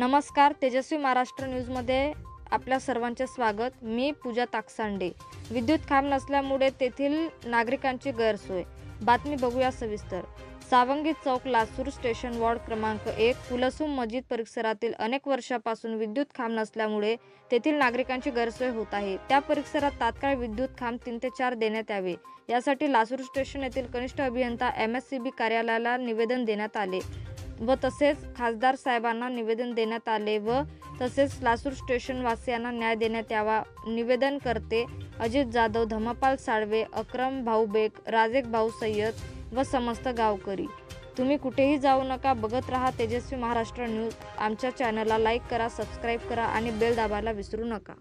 नमस्कार, तेजस्वी महाराष्ट्र न्यूजमध्ये आपल्या सर्वांचे स्वागत। मी पूजा ताकसांडे। विद्युत खांब नसल्यामुळे तेथील नागरिकांची गैरसोय। बातमी बघूया सविस्तर। सावंगी चौक लासूर स्टेशन वॉर्ड क्रमांक 1 कुलसुम मस्जिद परिसरातील अनेक वर्षापासून विद्युत खांब नसल्यामुळे तेथील नागरिकांची गैरसोय होत आहे। त्या परिसरात तात्काळ विद्युत खांब 3 ते 4 देण्यात यावे, यासाठी लासूर स्टेशन येथील कनिष्ठ अभियंता MSCB कार्यालयाला निवेदन देण्यात आले व तसेच खासदार साहेबांना निवेदन देण्यात आले व तसेच लासूर स्टेशन वासियांना न्याय देण्यात यावा। निवेदन करते अजित जाधव, धम्मपाल साळवे, अक्रम भाऊ बेग, राजेक भाऊ सय्यद व समस्त गावकरी। तुम्ही कुठेही जाऊ नका, बघत रहा तेजस्वी महाराष्ट्र न्यूज। आमच्या चॅनलला लाईक करा, सबस्क्राईब करा आणि बेल दाबायला विसरू नका।